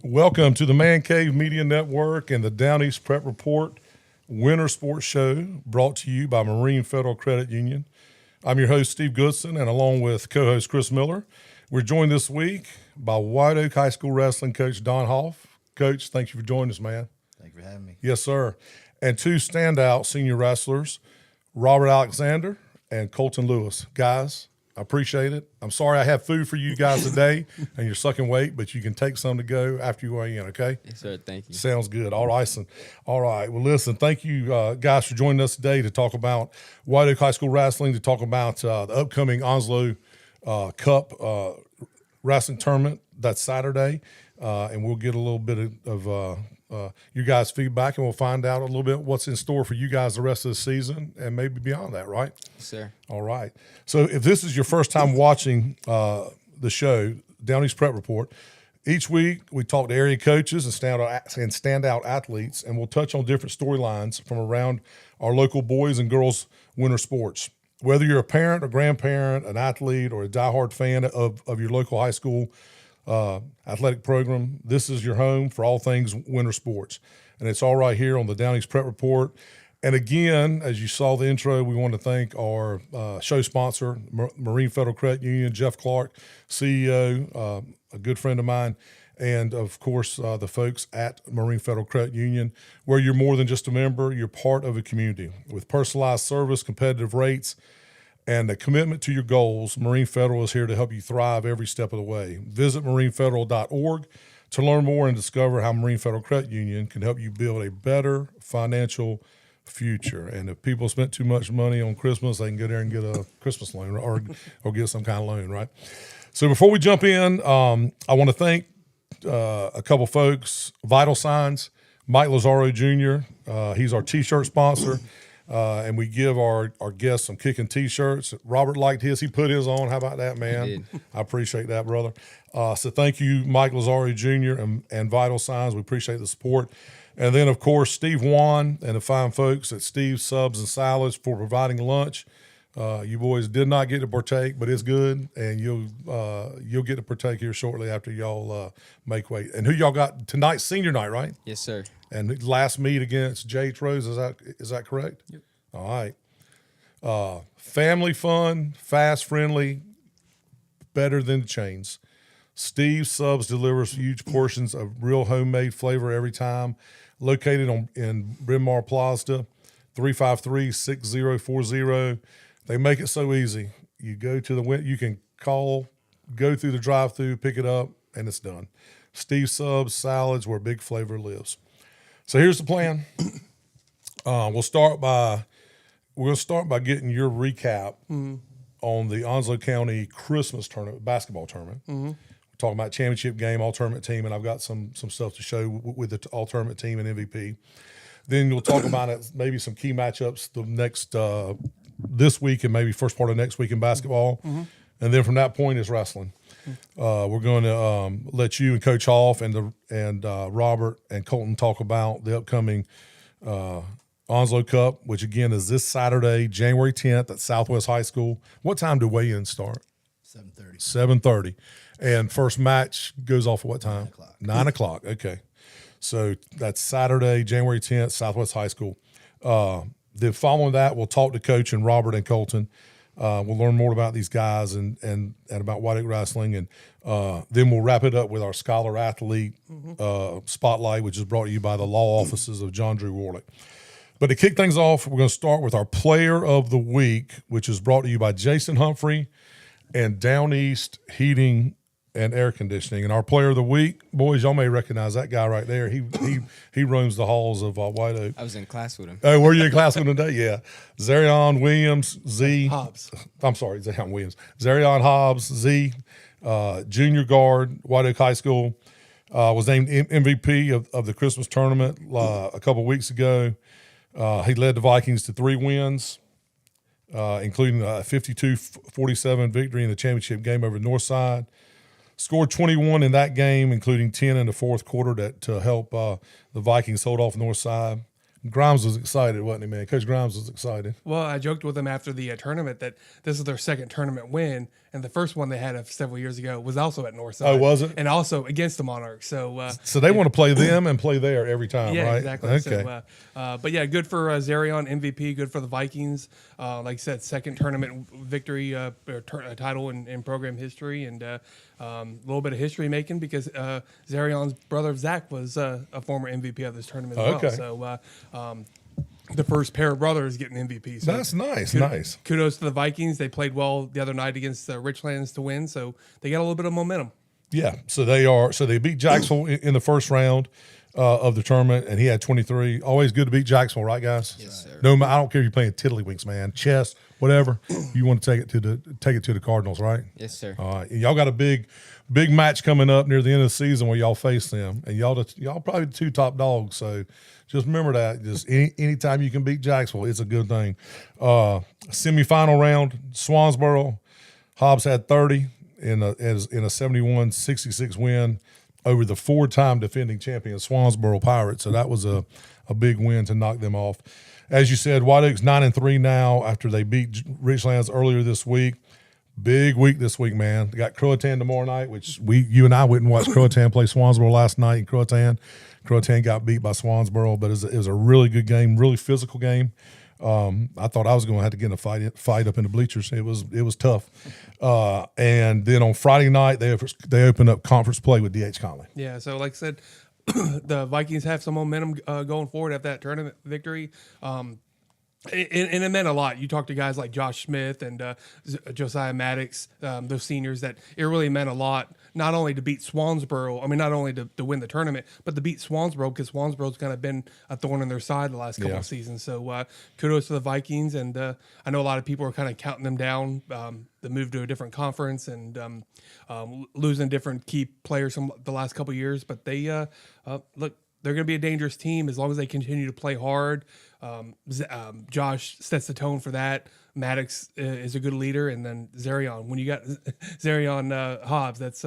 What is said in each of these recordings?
Welcome to the Man Cave Media Network and the Down East Prep Report Winter Sports Show, brought to you by Marine Federal Credit Union. I'm your host, Steve Goodson, and along with co-host Chris Miller, we're joined this week by White Oak High School wrestling coach Don Hoff. Coach, thank you for joining us, man. Thank you for having me. Yes, sir. And two standout senior wrestlers, Robert Alexander and Colton Lewis. Guys, I appreciate it. I'm sorry I have food for you guys today, and you're sucking weight, but you can take some to go after you weigh in, okay? Yes, sir. Thank you. Sounds good. All right. All right. Well, listen, thank you guys for joining us today to talk about White Oak High School wrestling, to talk about the upcoming Onslow Cup wrestling tournament. That's Saturday, and we'll get a little bit of you guys' feedback, and we'll find out a little bit what's in store for you guys the rest of the season and maybe beyond that, right? Yes, sir. All right. So if this is your first time watching the show, Down East Prep Report, each week we talk to area coaches and standout athletes, and we'll touch on different storylines from around our local boys and girls winter sports. Whether you're a parent, a grandparent, an athlete, or a diehard fan of your local high school athletic program, this is your home for all things winter sports. And it's all right here on the Down East Prep Report. And again, as you saw the intro, we want to thank our show sponsor, Marine Federal Credit Union, Jeff Clark, CEO, a good friend of mine, and of course the folks at Marine Federal Credit Union, where you're more than just a member, you're part of a community. With personalized service, competitive rates, and a commitment to your goals, Marine Federal is here to help you thrive every step of the way. Visit marinefederal.org to learn more and discover how Marine Federal Credit Union can help you build a better financial future. And if people spent too much money on Christmas, they can go there and get a Christmas loan or get some kind of loan, right? So before we jump in, I want to thank a couple folks. Vital Signs, Mike Lazaro Jr., he's our T-shirt sponsor. And we give our guests some kicking T-shirts. Robert liked his. He put his on. How about that, man? He did. I appreciate that, brother. So thank you, Mike Lazaro Jr. and Vital Signs. We appreciate the support. And then, of course, Steve Wan and the fine folks at Steve's Subs and Salads for providing lunch. You boys did not get to partake, but it's good, and you'll get to partake here shortly after y'all make weight. And who y'all got tonight's senior night, right? Yes, sir. And last meet against J.H. Rose, is that correct? Yep. All right. Family fun, fast, friendly, better than the chains. Steve's Subs delivers huge portions of real homemade flavor every time. Located in Bryn Mawr Plaza, 353-6040. They make it so easy. You go to you can call, go through the drive-thru, pick it up, and it's done. Steve's Subs, Salads, where big flavor lives. So here's the plan. We're going to start by getting your recap on the Onslow County Christmas tournament, basketball tournament. We're talking about championship game, all-tournament team, and I've got some stuff to show with the all-tournament team and MVP. Then we'll talk about maybe some key matchups the next this week and maybe first part of next week in basketball. And then from that point is wrestling. We're going to let you and Coach Hoff and Robert and Colton talk about the upcoming Onslow Cup, which again is this Saturday, January 10th at Southwest High School. What time do weigh-ins start? 7:30. 7:30. And first match goes off at what time? 9 o'clock. 9 o'clock. Okay. So that's Saturday, January 10th, Southwest High School. Then following that, we'll talk to Coach and Robert and Colton. We'll learn more about these guys and about White Oak Wrestling. And then we'll wrap it up with our Scholar Athlete Spotlight, which is brought to you by the law offices of John Drew Warlick. But to kick things off, we're going to start with our Player of the Week, which is brought to you by Jason Humphrey and Down East Heating and Air Conditioning. And our Player of the Week, boys, y'all may recognize that guy right there. He roams the halls of White Oak. I was in class with him. Oh, were you in class with him today? Yeah. Zarion Williams, Hobbs. I'm sorry, Zarion Williams. Zarion Hobbs, Z, junior guard, White Oak High School, was named MVP of the Christmas tournament a couple weeks ago. He led the Vikings to 3 wins, including a 52-47 victory in the championship game over Northside. Scored 21 in that game, including 10 in the fourth quarter to help the Vikings hold off Northside. Grimes was excited, wasn't he, man? Coach Grimes was excited. Well, I joked with him after the tournament that this is their second tournament win, and the first one they had several years ago was also at Northside. Oh, was it? And also against the Monarchs. So they want to play them and play there every time, yeah, right? exactly. Okay. So, but yeah, good for Zarion, MVP. Good for the Vikings. Like I said, second tournament victory, title in program history, and a little bit of history making because Zarion's brother Zach was a former MVP of this tournament as Okay. well. So the first pair of brothers getting MVP. So That's nice, nice. Kudos to the Vikings. They played well the other night against Richlands to win, so they got a little bit of momentum. Yeah, so they beat Jacksonville in the first round of the tournament, and he had 23. Always good to beat Jacksonville, right, guys? Yes, sir. No, I don't care if you're playing tiddlywinks, man, chess, whatever. You want to take it to the Cardinals, right? Yes, sir. All right, and y'all got a big match coming up near the end of the season where y'all face them, and y'all probably the two top dogs. So just remember that. Just anytime you can beat Jacksonville, it's a good thing. Semifinal round, Swansboro. Hobbs had 30 in a 71-66 win over the four-time defending champion Swansboro Pirates. So that was a big win to knock them off. As you said, White Oaks 9-3 now after they beat Richlands earlier this week. Big week this week, man. They got Croatan tomorrow night, which you and I went and watched Croatan play Swansboro last night in Croatan. Croatan got beat by Swansboro, but it was a really good game, really physical game. I thought I was going to have to get in a fight up in the bleachers. It was tough. And then on Friday night, they opened up conference play with D.H. Conley. Yeah, so like I said, the Vikings have some momentum going forward after that tournament victory. And it meant a lot. You talk to guys like Josh Smith and Josiah Maddox, those seniors, that it really meant a lot, not only to beat Swansboro, not only to win the tournament, but to beat Swansboro because Swansboro's kind of been a thorn in their side the last couple of seasons. So kudos to the Vikings. And I know a lot of people are kind of counting them down, the move to a different conference and losing different key players from the last couple of years. But they, look, they're going to be a dangerous team as long as they continue to play hard. Josh sets the tone for that. Maddox is a good leader, and then Zarion. When you got Zarion Hobbs, that's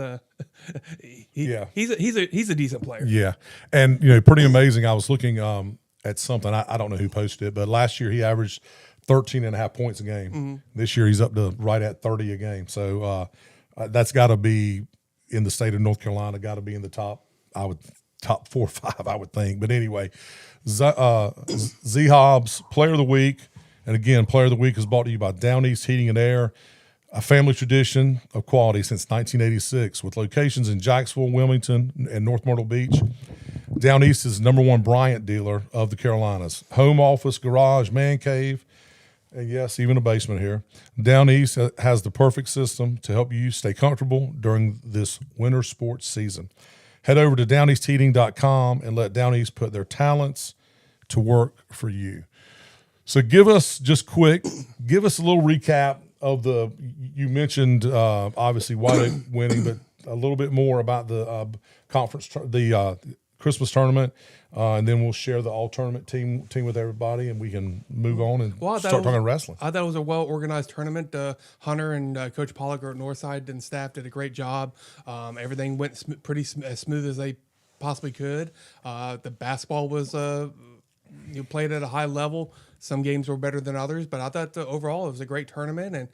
he's a decent player. Yeah, and pretty amazing. I was looking at something. I don't know who posted it, but last year he averaged 13.5 points a game. Mm-hmm. This year he's up to right at 30 a game. So that's got to be in the state of North Carolina. Got to be in the top 4 or 5, I would think. But anyway, Z Hobbs, Player of the Week. And again, Player of the Week is brought to you by Down East Heating and Air, a family tradition of quality since 1986 with locations in Jacksonville, Wilmington, and North Myrtle Beach. Down East is the #1 Bryant dealer of the Carolinas. Home office, garage, man cave, and yes, even a basement here. Down East has the perfect system to help you stay comfortable during this winter sports season. Head over to downeastheating.com and let Down East put their talents to work for you. So give us a little recap of you mentioned obviously White Oak winning, but a little bit more about the conference, the Christmas tournament, and then we'll share the all-tournament team with everybody, and we can move on and start talking wrestling. I thought it was a well-organized tournament. Hunter and Coach Pollock at Northside and staff did a great job. Everything went pretty as smooth as they possibly could. The basketball was you played at a high level. Some games were better than others, but I thought overall it was a great tournament. And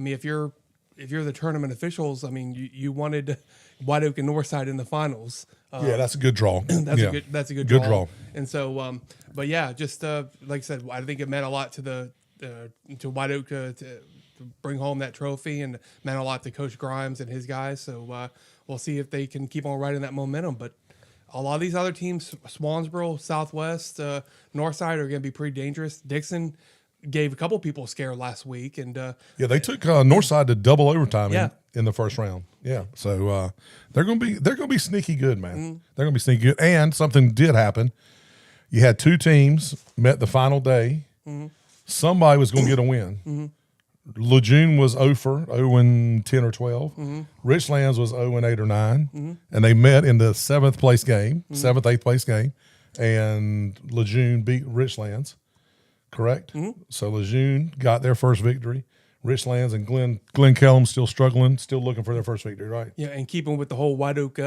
if you're the tournament officials, you wanted White Oak and Northside in the finals. Yeah, that's a good draw. That's a good draw. And so, but yeah, just like I said, I think it meant a lot to to White Oak to bring home that trophy, and meant a lot to Coach Grimes and his guys. So we'll see if they can keep on riding that momentum. But a lot of these other teams, Swansboro, Southwest, Northside, are going to be pretty dangerous. Dixon gave a couple people a scare last week, and they took Northside to double overtime in the first round. Yeah, so they're going to be sneaky good, man. Mm-hmm. They're going to be sneaky good. And something did happen. You had two teams met the final day. Mm-hmm. Somebody was going to get a win. Mm-hmm. Lejeune was 0-10 or 12. Mm-hmm. Richlands was 0-8 or 9. Mm-hmm. And they met in the 7th place game, 7th, 8th place game, and Lejeune beat Richlands. Correct? Mm-hmm. So Lejeune got their first victory. Richlands and Glen Kellum still struggling, still looking for their first victory, right? Yeah, and keeping with the whole White Oak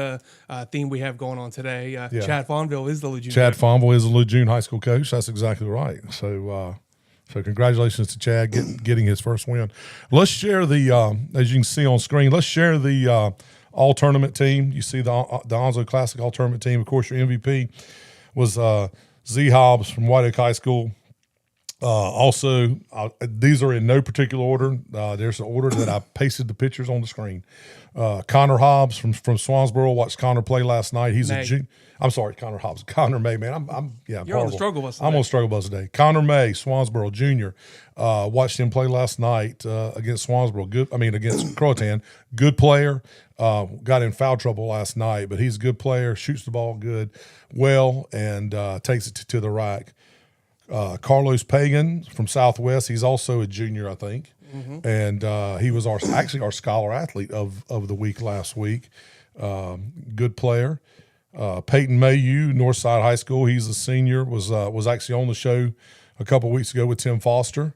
theme we have going on today, Chad Fonville is the Lejeune. Chad Fonville is a Lejeune high school coach. That's exactly right. So congratulations to Chad getting his first win. Let's share the, as you can see on screen, let's share the all-tournament team. You see the Onslow Classic all-tournament team. Of course, your MVP was Z Hobbs from White Oak High School. Also, these are in no particular order. There's an order that I pasted the pictures on the screen. Connor Hobbs from Swansboro. Watched Connor play last night. He's May. a junior. I'm sorry, Connor Hobbs. Connor May, man. You're on the struggle bus today. I'm on the struggle bus today. Connor May, Swansboro Junior. Watched him play last night against Swansboro. Against Croatan. Good player. Got in foul trouble last night, but he's a good player. Shoots the ball good, and takes it to the rack. Carlos Pagan from Southwest. He's also a junior, I think, and he was our scholar athlete of the week last week. Good player. Peyton Mayu, Northside High School. He's a senior. Was actually on the show a couple of weeks ago with Tim Foster,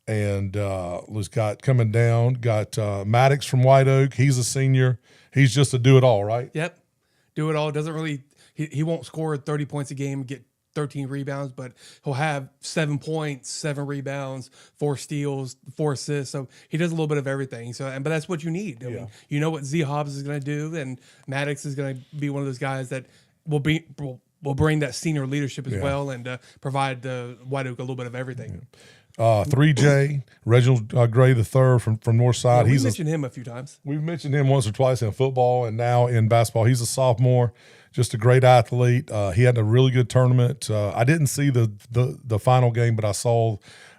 and was coming down. Got Maddox from White Oak. He's a senior. He's just a do it all, right? Yep, do it all. Doesn't really. He won't score 30 points a game, get 13 rebounds, but he'll have 7 points, 7 rebounds, 4 steals, 4 assists. So he does a little bit of everything. But that's what you need. I mean, you know what Z Hobbs is going to do, and Maddox is going to be one of those guys that will bring that senior leadership as well, and provide the White Oak a little bit of everything. 3J Reginald Gray III from Northside. We mentioned him a few times. We've mentioned him once or twice in football and now in basketball. He's a sophomore, just a great athlete. He had a really good tournament. I didn't see the final game, but I saw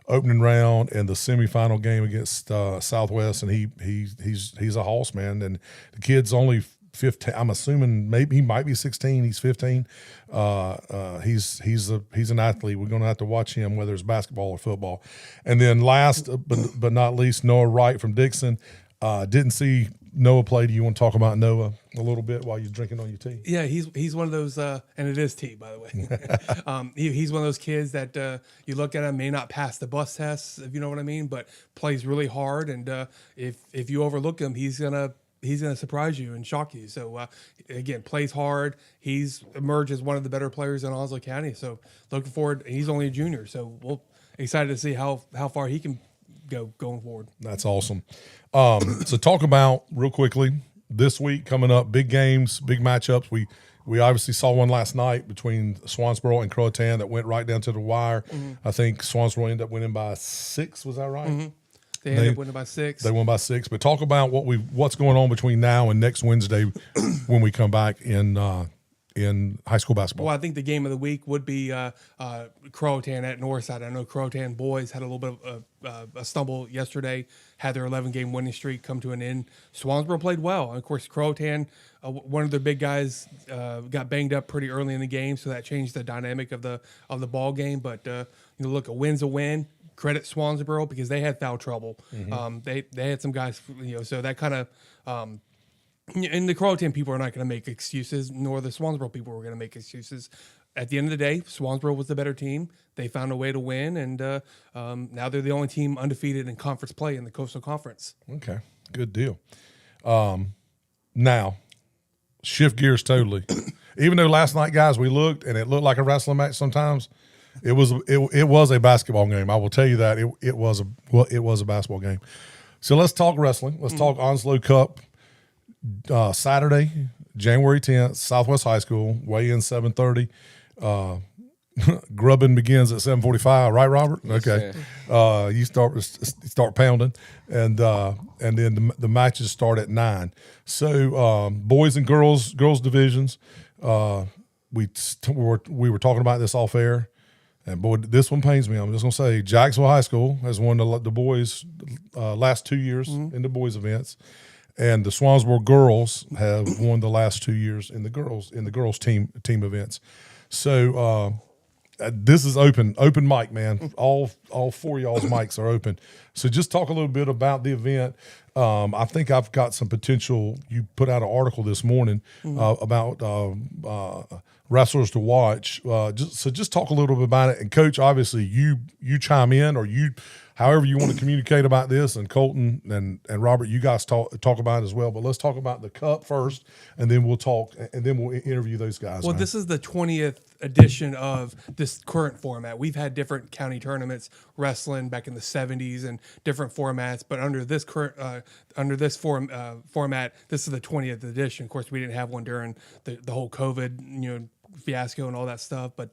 opening round and the semifinal game against Southwest, and he's a hoss, man. And the kid's only 15. I'm assuming maybe he might be 16. He's 15. He's an athlete. We're going to have to watch him, whether it's basketball or football. And then last but not least, Noah Wright from Dixon. Didn't see Noah play. Do you want to talk about Noah a little bit while you're drinking on your tea? Yeah, he's one of those, and it is tea, by the way. He's one of those kids that you look at him, may not pass the bus test, if you know what I mean, but plays really hard. And if you overlook him, he's gonna surprise you and shock you. So again, plays hard. He's emerged as one of the better players in Onslow County. So looking forward. He's only a junior, so we'll excited to see how far he can go going forward. That's awesome. So talk about real quickly this week coming up, big games, big matchups. We obviously saw one last night between Swansboro and Croatan that went right down to the wire. I think Swansboro ended up winning by 6. Was that right? They ended up winning by 6. They won by 6. But talk about what's going on between now and next Wednesday when we come back in high school basketball. Well, I think the game of the week would be Croatan at Northside. I know Croatan boys had a little bit of a stumble yesterday, had their 11-game winning streak come to an end. Swansboro played well. And of course, Croatan, one of their big guys, got banged up pretty early in the game, so that changed the dynamic of the ball game. But look, a win's a win. Credit Swansboro because they had foul trouble. They had some guys, so that kind of. And the Croatan people are not going to make excuses, nor the Swansboro people are going to make excuses. At the end of the day, Swansboro was the better team. They found a way to win, and now they're the only team undefeated in conference play in the Coastal Conference. Okay, good deal. Now, shift gears totally. Even though last night, guys, we looked, and it looked like a wrestling match sometimes, it was a basketball game. I will tell you that. It was a basketball game. So let's talk wrestling. Let's talk Onslow Cup. Saturday, January 10th, Southwest High School, weigh-in 7:30. Grubbing begins at 7:45, right, Robert? Okay. You start pounding, and then the matches start at 9. So boys and girls divisions. We were talking about this off air, and boy, this one pains me. I'm just gonna say Jacksonville High School has won the boys last 2 years in the boys events. And the Swansboro girls have won the last 2 years in the girls team events. So this is open mic, man. All 4 of y'all's mics are open. So just talk a little bit about the event. I think I've got some potential. You put out an article this morning about wrestlers to watch. Just talk a little bit about it. And Coach, obviously you chime in, or however you want to communicate about this, and Colton and Robert, you guys talk about it as well. But let's talk about the Cup first, and then we'll talk, and then we'll interview those guys. Well, man. this is the 20th edition of this current format. We've had different county tournaments wrestling back in the 70s and different formats, but under this current format, this is the 20th edition. Of course, we didn't have one during the whole COVID, fiasco and all that stuff, but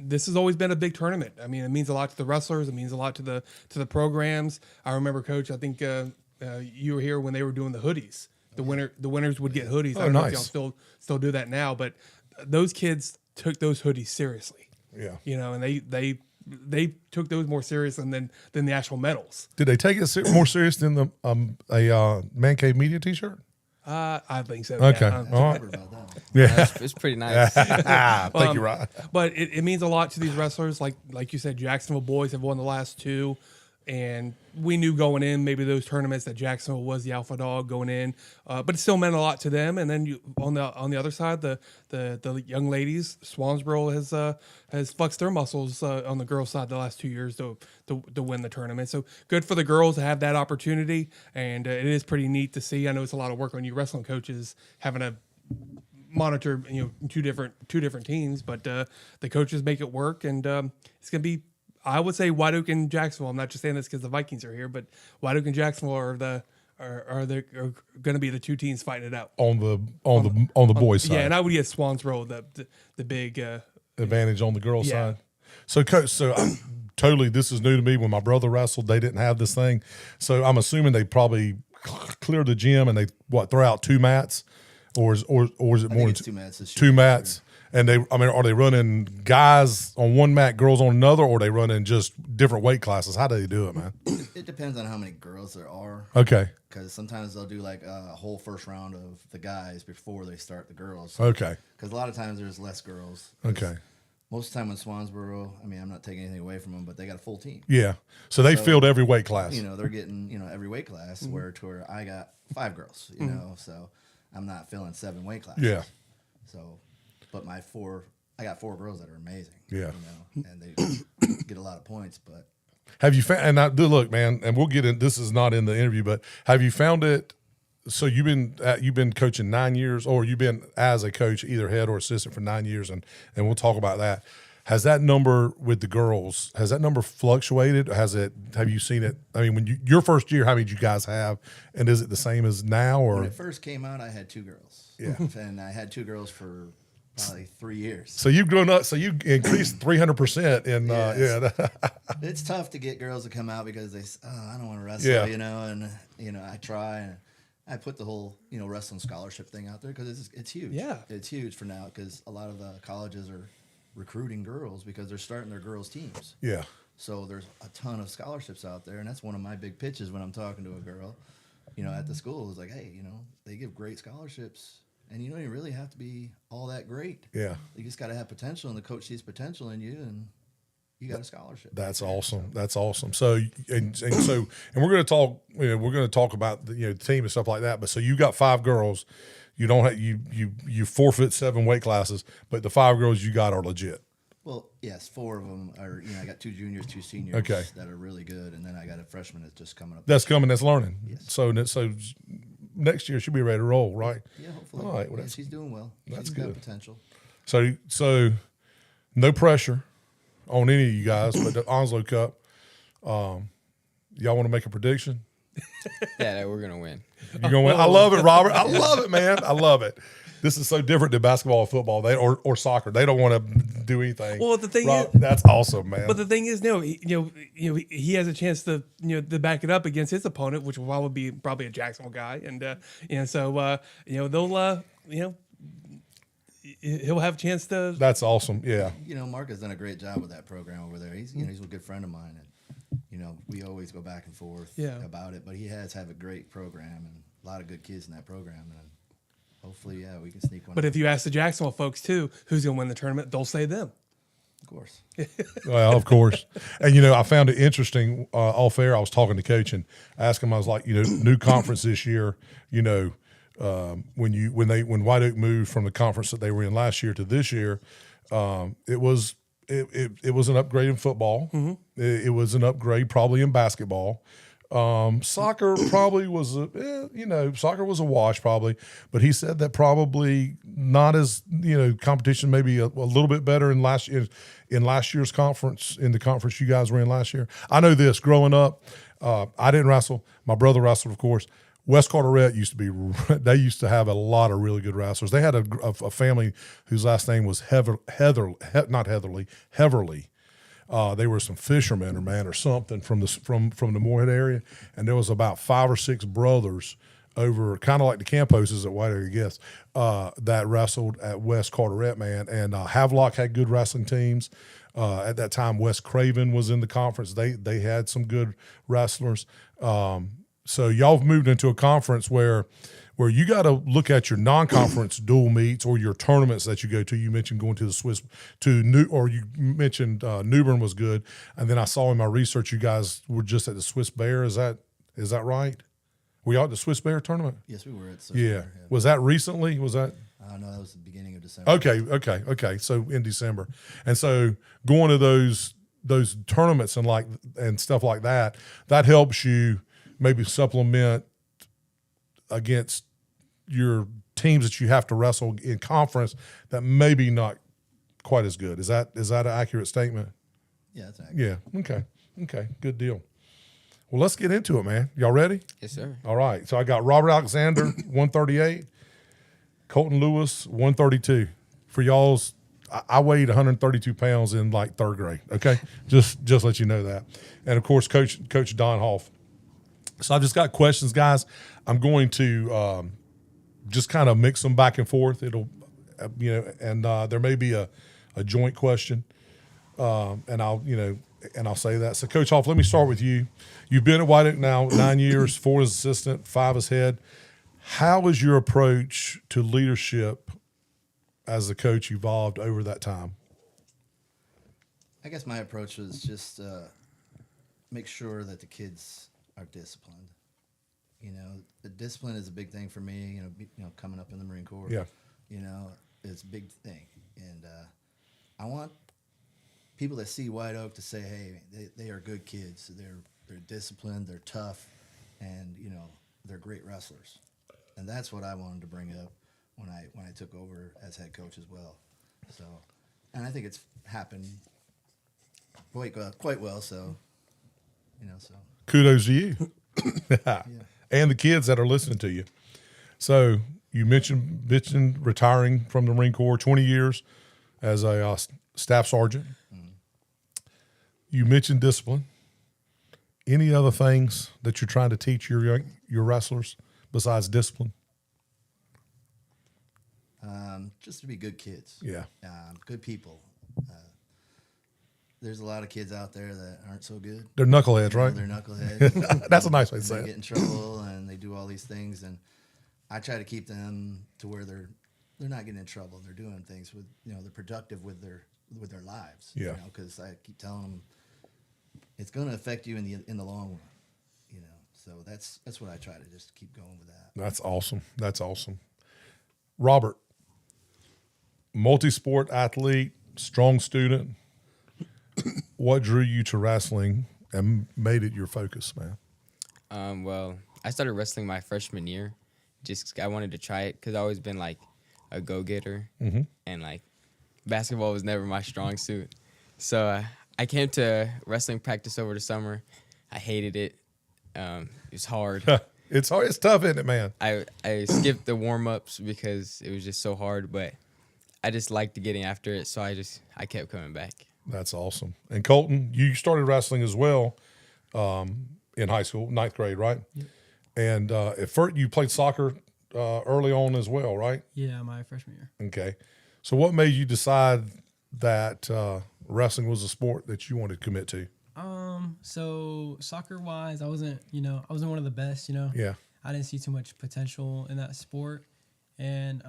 this has always been a big tournament. I mean, it means a lot to the wrestlers. It means a lot to the programs. I remember, Coach, I think you were here when they were doing the hoodies. The winners would get hoodies. I don't know if y'all still do that now, but those kids took those hoodies seriously. Yeah, and they took those more serious than the actual medals. Did they take it more serious than the a Man Cave Media T-shirt? I think so. Okay, Yeah. all right. Yeah, it's pretty nice. Thank you, Ryan. But it means a lot to these wrestlers. Like you said, Jacksonville boys have won the last two, and we knew going in maybe those tournaments that Jacksonville was the alpha dog going in, but it still meant a lot to them. And then on the other side, the young ladies, Swansboro has flexed their muscles on the girls' side the last 2 years to win the tournament. So good for the girls to have that opportunity, and it is pretty neat to see. I know it's a lot of work on you wrestling coaches having to monitor two different teams, but the coaches make it work, and it's gonna be, I would say, White Oak and Jacksonville. I'm not just saying this because the Vikings are here, but White Oak and Jacksonville are going to be the two teams fighting it out on the boys' side. Yeah, and I would get Swansboro the big advantage on the girls' Yeah. side. So, Coach, totally, this is new to me. When my brother wrestled, they didn't have this thing. So I'm assuming they probably clear the gym and they throw out two mats, or is it more than two mats this two year. mats? And are they running guys on one mat, girls on another, or are they running just different weight classes? How do they do it, man? It depends on how many girls there are. Okay. Because sometimes they'll do like a whole first round of the guys before they start the girls. Okay. Because a lot of times there's less girls. Okay. Most of the time in Swansboro, I mean, I'm not taking anything away from them, but they got a full team. Yeah. So they filled every weight class. They're getting, every weight class, Mm-hmm. where I got 5 girls, so I'm not filling 7 weight classes. Yeah. So, but I got 4 girls that are amazing. Yeah. And they get a lot of points, but. Have you found, and I do look, man, and we'll get in, this is not in the interview, but have you found it? So you've been coaching 9 years, or you've been as a coach, either head or assistant, for 9 years, and we'll talk about that. Has that number with the girls, has that number fluctuated? Have you seen it? I mean, when your first year, how many did you guys have? And is it the same as now, or? When it first came out, I had 2 girls. Yeah. And I had 2 girls for probably 3 years. So you've grown up, so you increased 300% in, It's tough to get girls to come out because they, I don't want to wrestle, and, I try, and I put the whole, wrestling scholarship thing out there because it's huge. Yeah. It's huge for now because a lot of the colleges are recruiting girls because they're starting their girls' teams. Yeah. So there's a ton of scholarships out there, and that's one of my big pitches when I'm talking to a girl, at the school is like, hey, they give great scholarships, and you don't even really have to be all that great. Yeah. You just got to have potential, and the coach sees potential in you, and you got a scholarship. That's awesome. That's awesome. So and we're going to talk. We're going to talk about the team and stuff like that. But so you got 5 girls. You don't have you forfeit 7 weight classes, but the 5 girls you got are legit. Well, yes, 4 of them are. I got 2 juniors, 2 seniors Okay. that are really good, and then I got a freshman that's just coming up. That's coming. That's learning. Yes. So next year she'll be ready to roll, right? Yeah, hopefully. All right. Well, she's doing well. that's She's good. got potential. So no pressure on any of you guys, but the Onslow Cup. Y'all want to make a prediction? Yeah, we're gonna win. You're gonna win. I love it, Robert. I love it, man. I love it. This is so different than basketball or football. Or soccer. They don't want to do anything. Well, the thing is, that's awesome, man. but the thing is, he has a chance to to back it up against his opponent, which will be probably a Jacksonville guy, and so they'll he'll have a chance to. That's awesome. Yeah. Mark has done a great job with that program over there. He's he's a good friend of mine, and we always go back and forth about it. But he has a great program and a lot of good kids in that program, and hopefully, we can sneak one. But if you ask the Jacksonville folks too, who's going to win the tournament, they'll say them. Of course. Well, of course. And, I found it interesting off air. I was talking to Coach and asked him, I was like, new conference this year, when White Oak moved from the conference that they were in last year to this year, it was an upgrade in football. It was an upgrade, probably in basketball. Soccer probably was soccer was a wash probably, but he said that probably not as, competition maybe a little bit better in last year's conference, in the conference you guys were in last year. I know this, growing up, I didn't wrestle. My brother wrestled, of course. West Carteret they used to have a lot of really good wrestlers. They had a family whose last name was Heverly. They were some fishermen or something from the Moorhead area, and there was about 5 or 6 brothers over, kind of like the Camposes at White Area Guess, that wrestled at West Carteret, man. And Havelock had good wrestling teams. At that time, West Craven was in the conference. They had some good wrestlers. So y'all have moved into a conference where you got to look at your non-conference dual meets or your tournaments that you go to. You mentioned going to the Swiss you mentioned New Bern was good, and then I saw in my research you guys were just at the Swiss Bear. Is that right? Were y'all at the Swiss Bear tournament? Yes, we were at Swiss Yeah. Bear, yeah. Was that recently? Was that? No, that was the beginning of December. Okay. So in December, and so going to those tournaments and stuff like that helps you maybe supplement against your teams that you have to wrestle in conference that maybe not quite as good. Is that an accurate statement? Yeah, that's accurate. Yeah. Okay. Good deal. Well, let's get into it, man. Y'all ready? Yes, sir. All right. So I got Robert Alexander, 138, Colton Lewis, 132. For y'all's, I weighed 132 pounds in like 3rd grade. Okay. Just let you know that. And of course, Coach Don Hoff. So I've just got questions, guys. I'm going to just kind of mix them back and forth. It'll, and there may be a joint question, and I'll say that. So, Coach Hoff, let me start with you. You've been at White Oak now 9 years, 4 as assistant, 5 as head. How has your approach to leadership as a coach evolved over that time? I guess my approach was just make sure that the kids are disciplined. The discipline is a big thing for me. Coming up in the Marine Corps. Yeah. It's a big thing, and I want people that see White Oak to say, "Hey, they are good kids. They're disciplined. They're tough, and they're great wrestlers." And that's what I wanted to bring up when I took over as head coach as well. So, and I think it's happened quite well. So, so. Kudos to you. And the kids that are listening to you. So you mentioned retiring from the Marine Corps, 20 years as a staff sergeant. Mm-hmm. You mentioned discipline. Any other things that you're trying to teach your wrestlers besides discipline? Just to be good kids. Yeah. Good people. There's a lot of kids out there that aren't so good. They're knuckleheads, right? They're knuckleheads. That's a nice way to say it. They get in trouble and they do all these things, and I try to keep them to where they're not getting in trouble. They're doing things with they're productive with their lives. Yeah. Because I keep telling them it's going to affect you in the long run. So that's what I try to just keep going with that. That's awesome. Robert, multi-sport athlete, strong student. What drew you to wrestling and made it your focus, man? Well, I started wrestling my freshman year. I wanted to try it because I've always been like a go-getter, and like basketball was never my strong suit. So I came to wrestling practice over the summer. I hated it. It was hard. It's hard. It's tough, isn't it, man? I skipped the warm-ups because it was just so hard, but I just liked getting after it, so I kept coming back. That's awesome. And Colton, you started wrestling as well in high school, 9th grade, right? Yeah. And at first, you played soccer early on as well, right? Yeah, my freshman year. Okay. So what made you decide that wrestling was a sport that you wanted to commit to? So soccer-wise, I wasn't one of the best, Yeah. I didn't see too much potential in that sport. And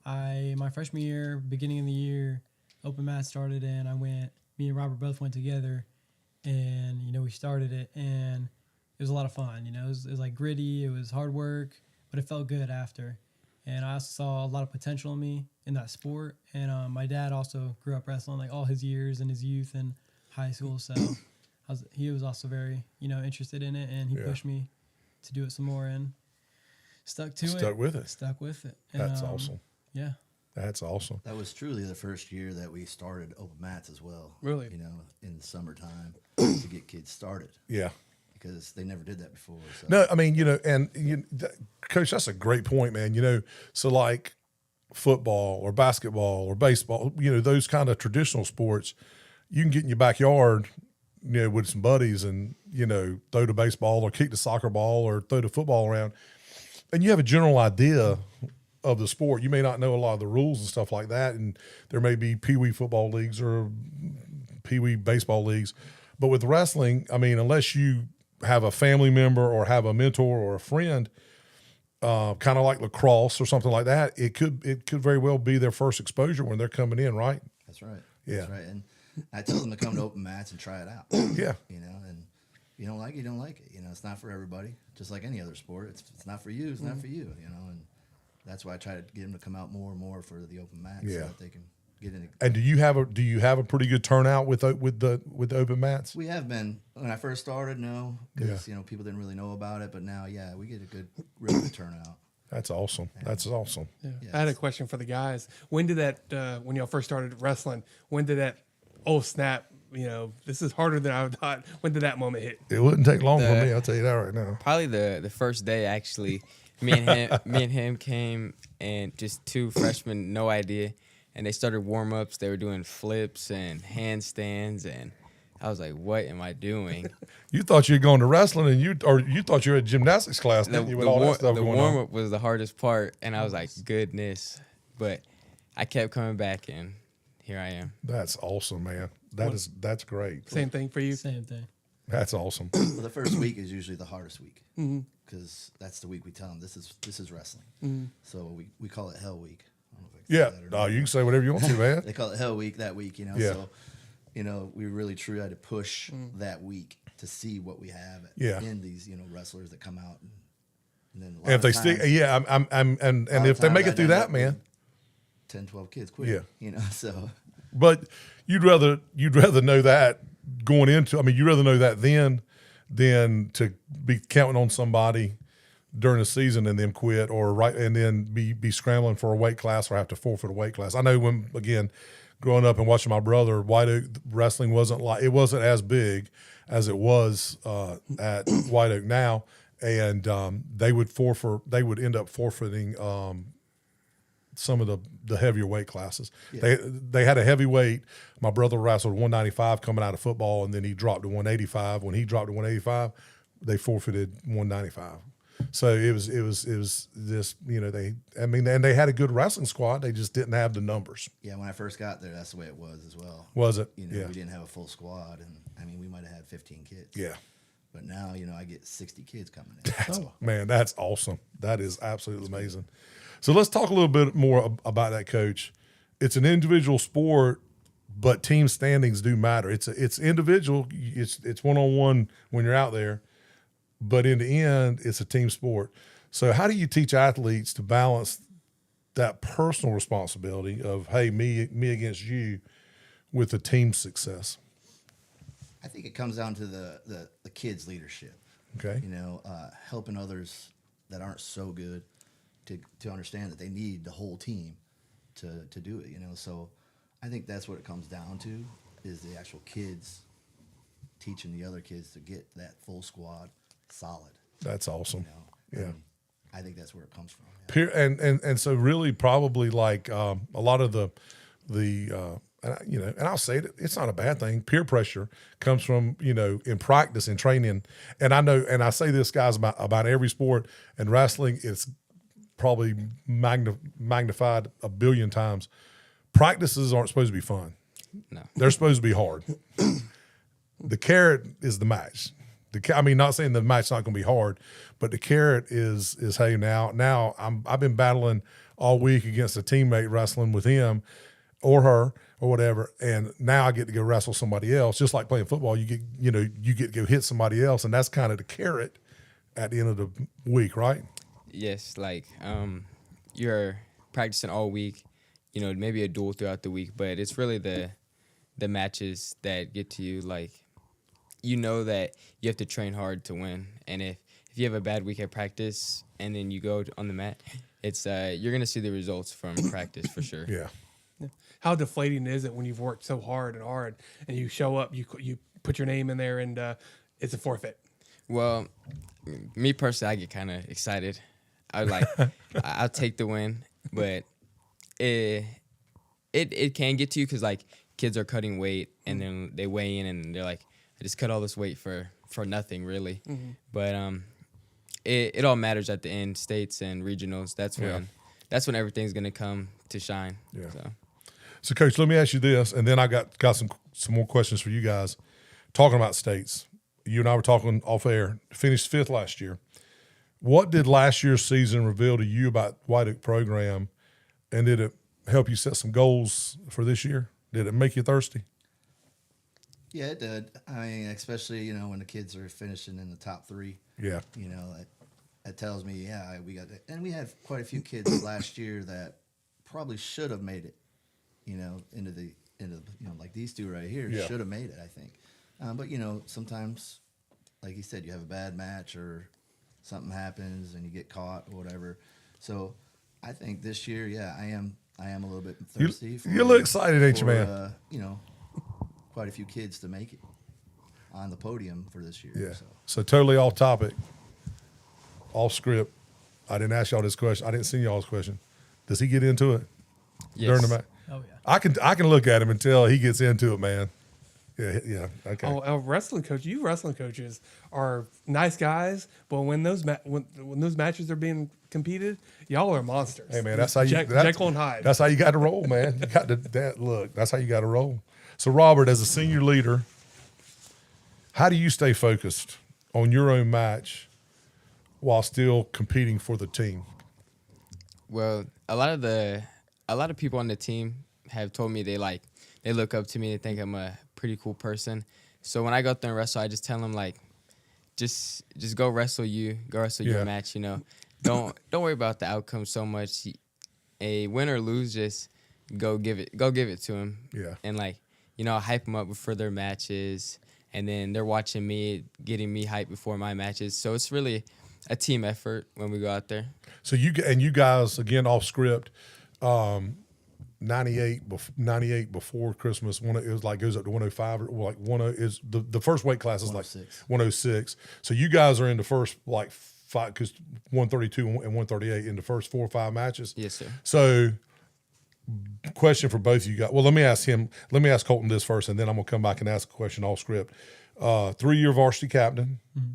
my freshman year, beginning of the year, open mat started, and me and Robert both went together, and, we started it, and it was a lot of fun. It was like gritty, it was hard work, but it felt good after. And I also saw a lot of potential in me in that sport. And my dad also grew up wrestling like all his years in his youth, and high school. So he was also very, interested in it, and he pushed me to do it some more, and stuck with it. Stuck with it. And, That's awesome. Yeah. That's awesome. That was truly the first year that we started open mats as well. Really? In the summertime to get kids started. Yeah. Because they never did that before. So. No, I mean, Coach, that's a great point, man. So like football or basketball or baseball, those kind of traditional sports, you can get in your backyard, with some buddies and, throw the baseball or kick the soccer ball or throw the football around. And you have a general idea of the sport. You may not know a lot of the rules and stuff like that. And there may be peewee football leagues or peewee baseball leagues. But with wrestling, I mean, unless you have a family member or have a mentor or a friend, kind of like lacrosse or something like that, it could very well be their first exposure when they're coming in, right? That's right. Yeah. That's right. And I tell them to come to open mats and try it out. Yeah. And you don't like it, you don't like it. It's not for everybody. Just like any other sport, it's not for you. It's not for you. And that's why I try to get them to come out more and more for the open mats so that they can get in. And do you have a pretty good turnout with the open mats? We have been when I first started, no, because people didn't really know about it. But now, we get a really good turnout. That's awesome. That's awesome. Yeah. I had a question for the guys. When did that? When y'all first started wrestling, when did that? Oh snap! This is harder than I thought. When did that moment hit? It wouldn't take long for me. I'll tell you that right now. Probably the first day, actually. Me and him came, and just two freshmen, no idea, and they started warm ups. They were doing flips and handstands, and I was like, "What am I doing?" You thought you were going to wrestling, and you thought you were at gymnastics class, didn't you? With all that stuff the going warm on. up was the hardest part, and I was like, "Goodness!" But I kept coming back, and here I am. That's awesome, man. That's great. Same thing for you. Same thing. That's awesome. Well, the first week is usually the hardest week because that's the week we tell them this is wrestling. So we call it Hell Week. I don't know if I can say that or not. You can say whatever you want to, man. They call it Hell Week that week, Yeah. So, we really try to push that week to see what we have in these, wrestlers that come out. And then a lot And if of they times, stick, and a lot if of they times make it I'd through end that, up man. with 10, 12 kids quit. So. But you'd rather know that going into. I mean, you'd rather know that than to be counting on somebody during the season and then quit and then be scrambling for a weight class or have to forfeit a weight class. I know when growing up and watching my brother, White Oak wrestling wasn't as big as it was at White Oak now, and they would end up forfeiting some of the heavier weight classes. Yeah. They had a heavyweight. My brother wrestled 195 coming out of football, and then he dropped to 185. When he dropped to 185, they forfeited 195. So it was this, and they had a good wrestling squad. They just didn't have the numbers. Yeah, when I first got there, that's the way it was as well. Was it? We didn't have a full squad, and we might have had 15 kids. Yeah. But now, I get 60 kids coming in. Man, that's awesome. That is absolutely amazing. So let's talk a little bit more about that, Coach. It's an individual sport, but team standings do matter. It's individual. It's one-on-one when you're out there, but in the end, it's a team sport. So how do you teach athletes to balance that personal responsibility of, hey, me against you, with the team success? I think it comes down to the kids' leadership. Okay. Helping others that aren't so good to understand that they need the whole team to do it. So I think that's what it comes down to, is the actual kids teaching the other kids to get that full squad solid. That's awesome. Yeah. And I think that's where it comes from. Peer, and so really probably like a lot of the and I'll say it, it's not a bad thing. Peer pressure comes from, in practice and training. And I know, and I say this, guys, about every sport, and wrestling, it's probably magnified a billion times. Practices aren't supposed to be fun. No. They're supposed to be hard. The carrot is the match. Not saying the match's not going to be hard, but the carrot is hey, now I've been battling all week against a teammate wrestling with him or her or whatever, and now I get to go wrestle somebody else. Just like playing football, you get to go hit somebody else, and that's kind of the carrot at the end of the week, right? Yes, you're practicing all week, maybe a duel throughout the week, but it's really the the matches that get to you, like, you know that you have to train hard to win. And if you have a bad week at practice and then you go on the mat, it's you're gonna see the results from practice for sure. Yeah. How deflating is it when you've worked so hard and you show up, you put your name in there and it's a forfeit? Well, me personally, I get kind of excited. I like I'll take the win, but it can get to you because like kids are cutting weight and then they weigh in and they're like, I just cut all this weight for nothing really. Mm-hmm. But it all matters at the end, states and regionals. That's when everything's gonna come to shine. Yeah. So Coach, let me ask you this, and then I got some more questions for you guys. Talking about states, you and I were talking off air. Finished 5th last year. What did last year's season reveal to you about White Oak program, and did it help you set some goals for this year? Did it make you thirsty? Yeah, it did. I mean, especially, when the kids are finishing in the top 3. Yeah. That tells me, we got it. And we had quite a few kids last year that probably should have made it, into the like these two right here should have made it, I think. But, sometimes, like you said, you have a bad match or something happens and you get caught or whatever. So I think this year, I am a little bit thirsty. You're a little excited, ain't you, man? Quite a few kids to make it on the podium for this year. Yeah. So totally off topic, off script. I didn't ask y'all this question. I didn't send y'all this question. Does he get into it during the match? Oh yeah. I can look at him and tell he gets into it, man. Yeah. Okay. Oh, wrestling coach, you wrestling coaches are nice guys, but when those when those matches are being competed, y'all are monsters. Hey man, that's how you Jekyll and Hyde. That's how you got to roll, man. You got to look. That's how you got to roll. So Robert, as a senior leader, how do you stay focused on your own match while still competing for the team? Well, a lot of people on the team have told me they look up to me. They think I'm a pretty cool person. So when I go out there and wrestle, I just tell them like, just go wrestle your match. Don't worry about the outcome so much. A win or lose, just go give it to him. Yeah. And hype them up for their matches, and then they're watching me, getting me hyped before my matches. So it's really a team effort when we go out there. So you guys, again, off script, 98 before Christmas, it was like goes up to 105 or like 10 is the first weight class is 106. Like 106. So you guys are in the first like 5, because 132 and 138 in the first 4 or 5 matches. Yes, sir. So question for both of you guys. Well, let me ask Colton this first, and then I'm gonna come back and ask a question off script. 3-year varsity captain. Mm-hmm.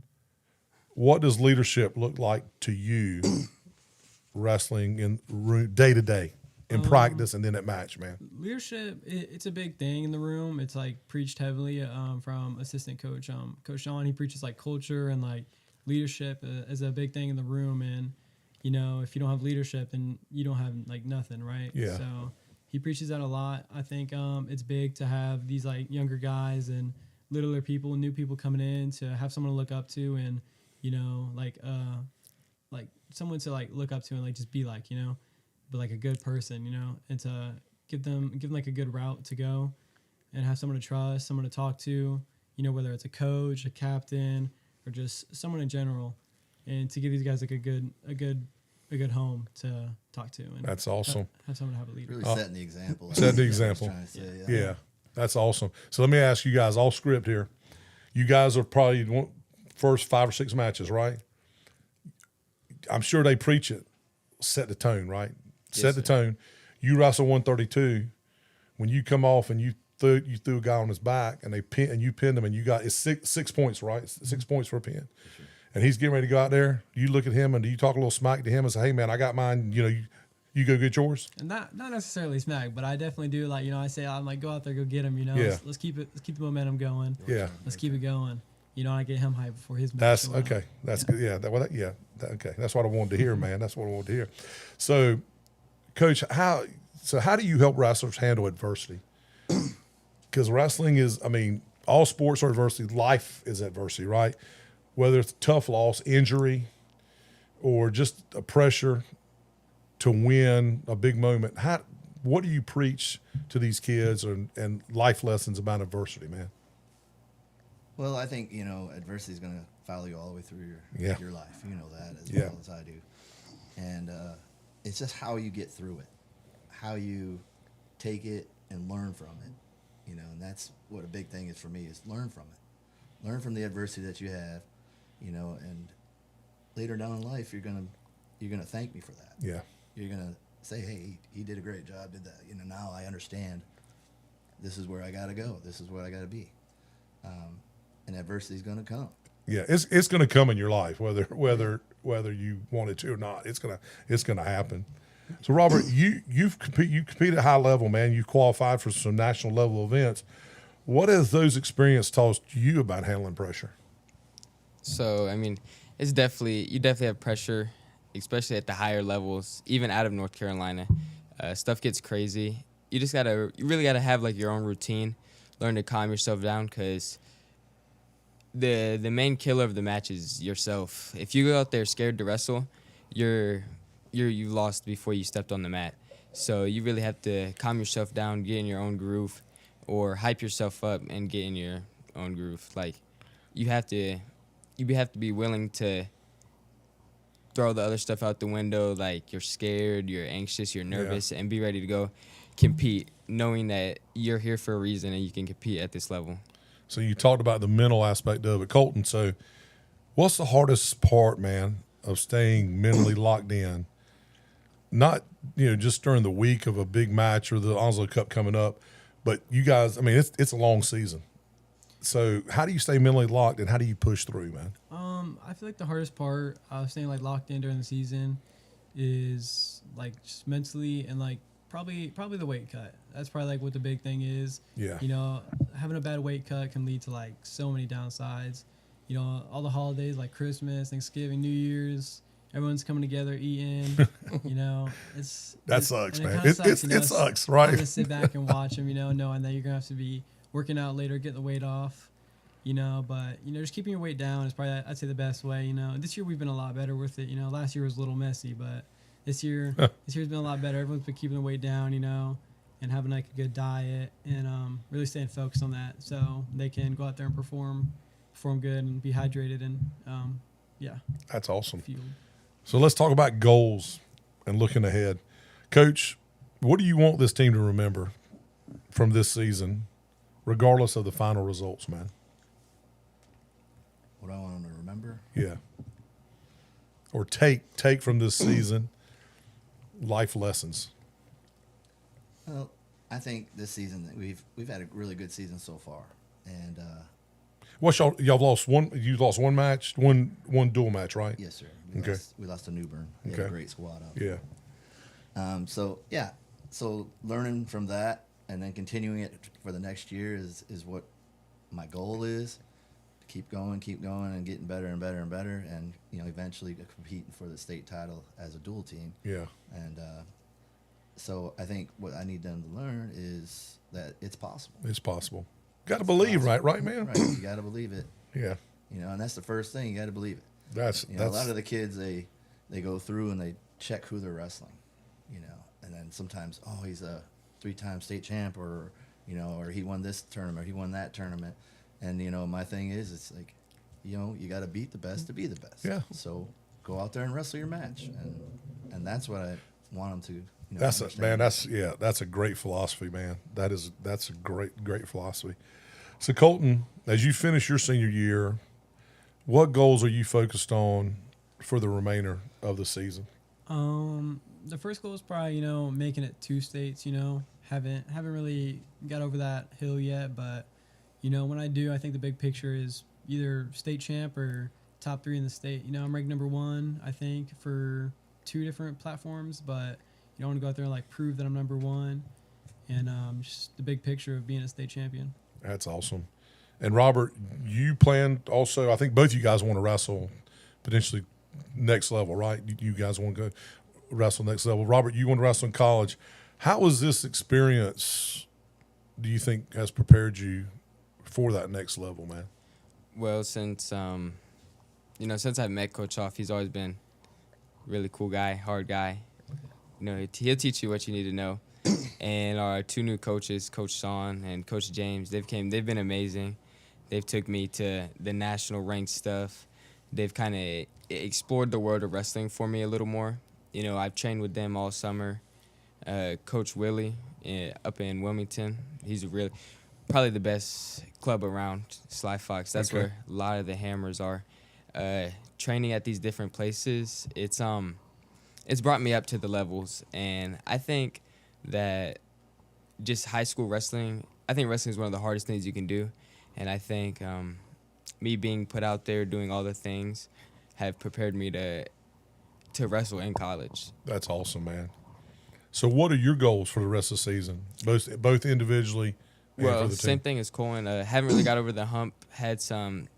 What does leadership look like to you wrestling in day to day? In practice and then at match, man. Leadership, it's a big thing in the room. It's like preached heavily from assistant coach, Coach Sean. He preaches like culture and like leadership is a big thing in the room. And if you don't have leadership, then you don't have like nothing, right? Yeah. So he preaches that a lot. I think it's big to have these like younger guys and littler people, new people coming in to have someone to look up to, and like someone to like look up to and like just be like but like a good person, and to give them like a good route to go and have someone to trust, someone to talk to, whether it's a coach, a captain, or just someone in general, and to give these guys like a good home to talk to. And that's awesome. Have someone to have a leader. Really setting the example. Set the example. Yeah, that's awesome. So let me ask you guys, all script here. You guys are probably first 5 or 6 matches, right? I'm sure they preach it. Set the tone, right? Set the tone. You wrestle 132. When you come off and you threw a guy on his back and you pinned him and you got it's 6 points, right? It's 6 points for a pin. Sure. And he's getting ready to go out there. You look at him and do you talk a little smack to him and say, "Hey man, I got mine. You go get yours." And not necessarily smack, but I definitely do I say I'm like, go out there, go get him. Yeah. Let's keep the momentum going. Yeah. Let's keep it going. I get him hyped before his match. That's okay. That's good. Yeah. Okay. That's what I wanted to hear, man. That's what I wanted to hear. So, Coach, how do you help wrestlers handle adversity? Because wrestling is, all sports are adversity. Life is adversity, right? Whether it's a tough loss, injury, or just a pressure to win a big moment. what do you preach to these kids and life lessons about adversity, man? Well, I think, adversity is going to follow you all the way through your life. You know that as well as I do. And it's just how you get through it, how you take it and learn from it, and that's what a big thing is for me, is learn from it. Learn from the adversity that you have, and later down in life, you're going to thank me for that. Yeah. You're going to say, hey, he did a great job, did that. Now I understand this is where I got to go. This is what I got to be. And adversity is going to come. Yeah, it's going to come in your life, whether you want it to or not. It's gonna happen. So, Robert, you compete at high level, man. You've qualified for some national level events. What has those experiences taught you about handling pressure? So, I mean, you definitely have pressure, especially at the higher levels, even out of North Carolina. Stuff gets crazy. You really gotta have like your own routine, learn to calm yourself down, because the main killer of the match is yourself. If you go out there scared to wrestle, you lost before you stepped on the mat. So you really have to calm yourself down, get in your own groove, or hype yourself up and get in your own groove. Like you have to be willing to throw the other stuff out the window. Like you're scared, you're anxious, you're nervous, and be ready to go compete, knowing that you're here for a reason and you can compete at this level. So you talked about the mental aspect of it, Colton. So what's the hardest part, man, of staying mentally locked in? Not, just during the week of a big match or the Onslow Cup coming up, but you guys, I mean, it's a long season. So how do you stay mentally locked and how do you push through, man? I feel like the hardest part of staying like locked in during the season is like just mentally and like probably the weight cut. That's probably like what the big thing is. Yeah. Having a bad weight cut can lead to like so many downsides. All the holidays like Christmas, Thanksgiving, New Year's, everyone's coming together eating. That sucks, man. It sucks, it sucks, right? To sit back and watch them, knowing that you're gonna have to be working out later, getting the weight off. But just keeping your weight down is probably, I'd say, the best way. This year we've been a lot better with it. Last year was a little messy, but this year's been a lot better. Everyone's been keeping the weight down, and having like a good diet and really staying focused on that, so they can go out there and perform good and be hydrated and That's awesome. fueled. So let's talk about goals and looking ahead. Coach, what do you want this team to remember from this season, regardless of the final results, man? What I want them to remember? Yeah. Or take from this season life lessons. Well, I think this season we've had a really good season so far, and What's y'all lost one? You lost one match, one dual match, right? yes, sir. Okay. We lost to Newbern. We had Okay. a great squad out. Yeah. So learning from that and then continuing it for the next year is what my goal is. Keep going, and getting better and better and better, and eventually competing for the state title as a dual team. Yeah. And so I think what I need them to learn is that it's possible. It's possible. Got to believe, right, man? Right, you got to believe it. Yeah. And that's the first thing. You got to believe it. That's a lot of the kids they go through and they check who they're wrestling, and then sometimes he's a 3-time state champ or he won this tournament or he won that tournament, and my thing is it's like you got to beat the best to be the best. Yeah. So go out there and wrestle your match, and that's what I want them to. That's understand. that's a great philosophy, man. That's a great philosophy. So Colton, as you finish your senior year, what goals are you focused on for the remainder of the season? The first goal is probably making it 2 states. Haven't really got over that hill yet, but when I do, I think the big picture is either state champ or top 3 in the state. I'm ranked number 1, I think, for 2 different platforms, but I want to go out there and like prove that I'm number 1, and just the big picture of being a state champion. That's awesome. And Robert, you plan also, I think both you guys want to wrestle potentially next level, right? You guys want to go wrestle next level. Robert, you want to wrestle in college. How was this experience, do you think, has prepared you for that next level, man? Well, since since I met Coach Hoff, he's always been a really cool guy, hard guy. He'll teach you what you need to know. And our 2 new coaches, Coach Sean and Coach James, they've been amazing. They've took me to the national ranked stuff. They've kind of explored the world of wrestling for me a little more. You know, I've trained with them all summer. Coach Willie up in Wilmington, he's probably the best club around, Sly Fox. That's where a lot of the hammers are. Training at these different places, it's brought me up to the levels, and I think that just high school wrestling, I think wrestling is one of the hardest things you can do, and I think me being put out there doing all the things have prepared me to wrestle in college. That's awesome, man. So what are your goals for the rest of the season, both individually and for Well, the same team? thing as Colin. Haven't really got over the hump. Had some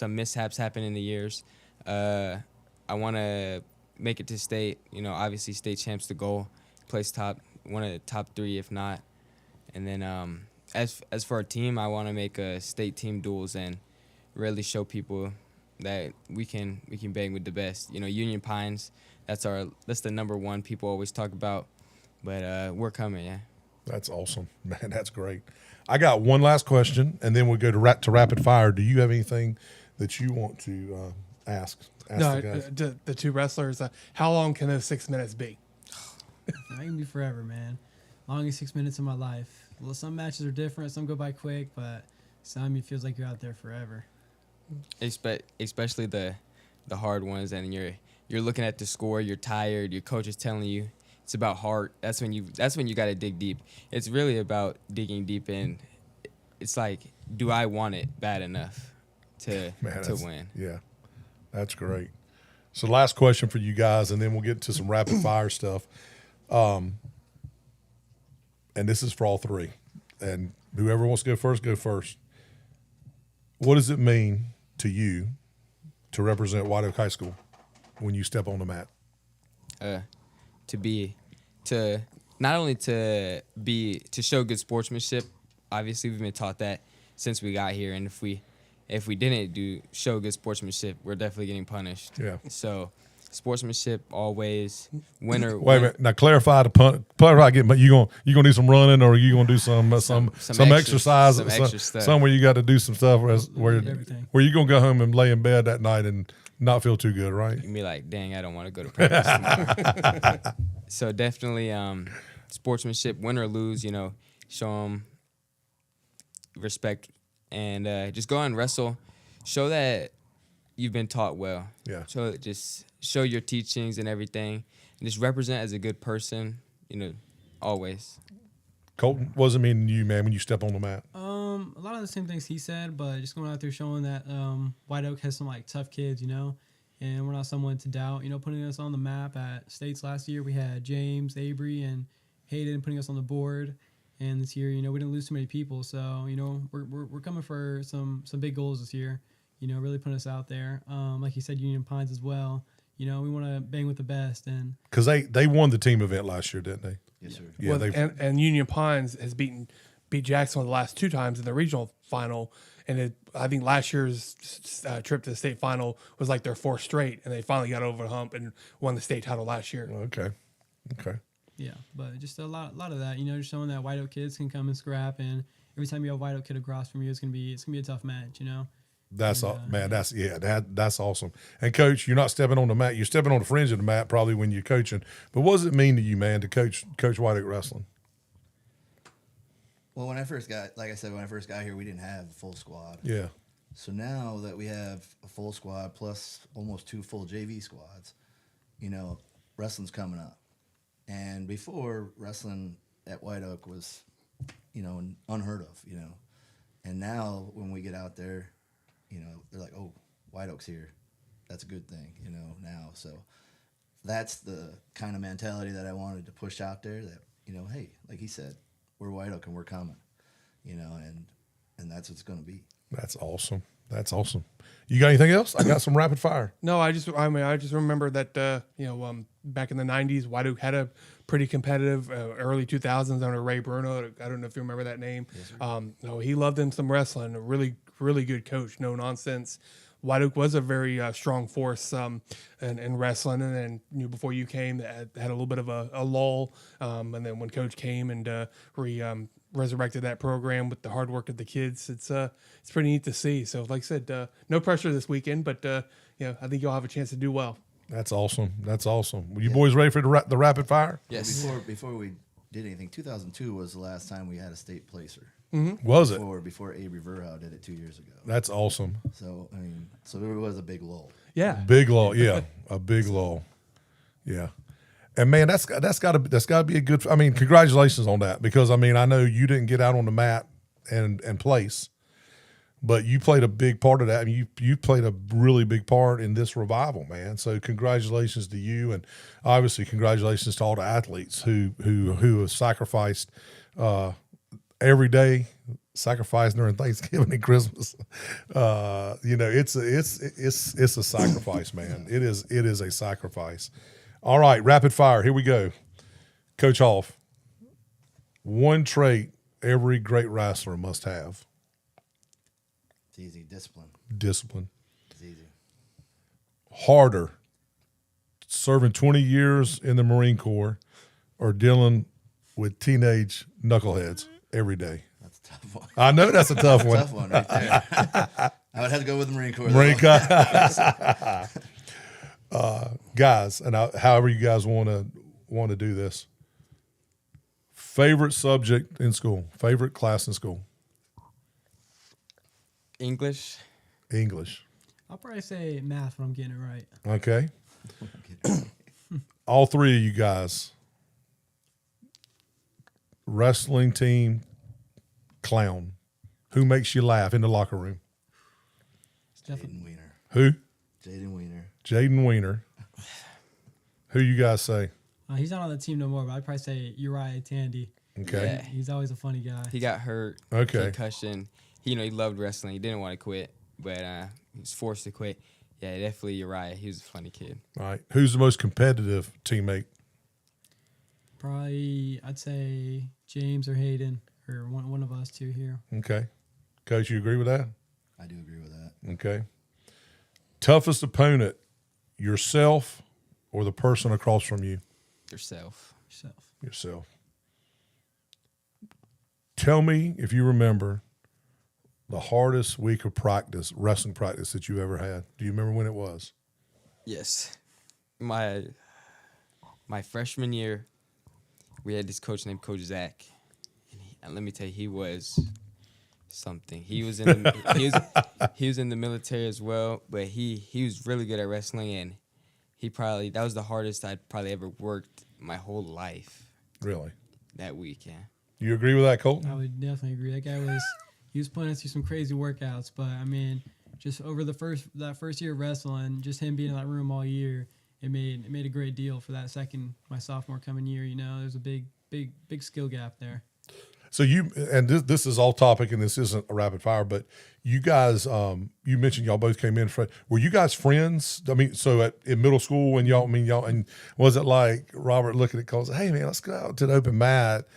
mishaps happen in the years. I want to make it to state. You know, obviously state champ's the goal. Place one of the top 3, if not. And then as for our team, I want to make a state team duels and really show people that we can bang with the best. You know, Union Pines. That's the number 1 people always talk about. But we're coming, yeah. That's awesome, man. That's great. I got one last question, and then we'll go to rapid fire. Do you have anything that you want to ask No, the guys? the 2 wrestlers. How long can those 6 minutes be? I can be forever, man. Longest 6 minutes of my life. Well, some matches are different. Some go by quick, but some it feels like you're out there forever. Especially the hard ones, and you're looking at the score. You're tired. Your coach is telling you it's about heart. That's when you got to dig deep. It's really about digging deep in. It's like, do I want it bad enough to win? Yeah, that's great. So last question for you guys, and then we'll get to some rapid fire stuff. And this is for all 3. And whoever wants to go first, go first. What does it mean to you to represent White Oak High School when you step on the mat? To not only to show good sportsmanship. Obviously, we've been taught that since we got here, and if we didn't show good sportsmanship, we're definitely getting punished. Yeah. So sportsmanship always. Winner. Wait a minute. Now clarify the punt. Clarify again. But you gonna do some running, or you gonna do some exercise, some extra stuff. somewhere you got to do some stuff where Everything. you gonna go home and lay in bed that night and not feel too good, right? You can be like, dang, I don't want to go to practice tomorrow. So definitely sportsmanship, win or lose, you know, show them respect and just go and wrestle. Show that you've been taught well. Yeah. Just show your teachings and everything. And just represent as a good person, you know, always. Colton, what does it mean to you, man, when you step on the mat? A lot of the same things he said, but just going out there showing that White Oak has some like tough kids, you know, and we're not someone to doubt. You know, putting us on the map at states last year, we had James, Avery, and Hayden putting us on the board. And this year, you know, we didn't lose too many people, so you know, we're coming for some big goals this year. You know, really putting us out there. Like you said, Union Pines as well. You know, we want to bang with the best, and Because they won the team event last year, didn't they? Yes, sir. Yeah, Well, and Union Pines has beat Jackson the last 2 times in the regional final, and I think last year's trip to the state final was like their 4th straight, and they finally got over the hump and won the state title last year. Okay. yeah, but just a lot of that. You know, just showing that White Oak kids can come and scrap, and every time you have a White Oak kid across from you, it's gonna be a tough match. You know. That's all, man. That's awesome. And coach, you're not stepping on the mat. You're stepping on the fringe of the mat probably when you're coaching. But what does it mean to you, man, to coach White Oak wrestling? Well, when I first got here, we didn't have a full squad. Yeah. So now that we have a full squad plus almost 2 full JV squads, you know, wrestling's coming up. And before, wrestling at White Oak was, you know, unheard of, you know. And now when we get out there, you know, they're like, oh, White Oak's here. That's a good thing, you know, now. So that's the kind of mentality that I wanted to push out there that, you know, hey, like he said, we're White Oak and we're coming, you know, and that's what it's going to be. That's awesome. You got anything else? I got some rapid fire. No, I just remember that back in the 90s, White Oak had a pretty competitive early 2000s under Ray Bruno. I don't know if you remember that name. Yes, he loved him some wrestling. A really good coach, no nonsense. White Oak was a very strong force in wrestling, and then before you came, that had a little bit of a lull, and then when Coach came and resurrected that program with the hard work of the kids, it's pretty neat to see. So, like I said, no pressure this weekend, but I think you'll have a chance to do well. That's awesome. That's awesome. Were you boys ready for the rapid fire? Yes. Before we did anything, 2002 was the last time we had a state placer. Was it? Before Avery Verhow did it 2 years ago. That's awesome. So so it was a big lull. Yeah. Big lull. Yeah, a big lull. Yeah. And man, that's got to be a good. I mean, congratulations on that, because I know you didn't get out on the mat and place, but you played a big part of that. I mean, you played a really big part in this revival, man. So congratulations to you, and obviously congratulations to all the athletes who have sacrificed every day, sacrificed during Thanksgiving and Christmas. It's a sacrifice, man. It is a sacrifice. All right, rapid fire. Here we go. Coach Hoff, one trait every great wrestler must have. It's easy. Discipline. Discipline. It's easy. Harder, serving 20 years in the Marine Corps or dealing with teenage knuckleheads every day? That's a tough one. I know that's a tough one. Tough one right there. I would have to go with the Marine Corps. Marine Corps. Guys, and however you guys want to do this. Favorite subject in school? Favorite class in school? English. English. I'll probably say math when I'm getting it right. Okay. All three of you guys. Wrestling team clown. Who makes you laugh in the locker room? It's definitely Jaden Wiener. Who? Jaden Wiener. Jaden Wiener. Who you guys say? he's not on the team no more, but I'd probably say Uriah Tandy. Okay. Yeah. He's always a funny guy. He got hurt. Okay. Concussion. He loved wrestling. He didn't want to quit, but he was forced to quit. Yeah, definitely Uriah. He was a funny kid. All right. Who's the most competitive teammate? Probably, I'd say James or Hayden, or one of us two here. Okay. Coach, you agree with that? I do agree with that. Okay. Toughest opponent, yourself or the person across from you? Yourself. Yourself. Tell me, if you remember, the hardest week of practice, wrestling practice, that you ever had. Do you remember when it was? Yes. My freshman year, we had this coach named Coach Zach. And let me tell you, he was something. He was in the, he was in the military as well, but he was really good at wrestling, and that was the hardest I'd probably ever worked my whole life. Really? That week, yeah. You agree with that, Colton? I would definitely agree. That guy he was putting us through some crazy workouts, but just over that first year of wrestling, just him being in that room all year, it made a great deal for my sophomore coming year. There's a big skill gap there. So this is all topic, and this isn't a rapid fire, but you guys, you mentioned y'all both came in. Were you guys friends? So in middle school, when and was it like Robert looking at Colton, hey man, let's go out to the open mat,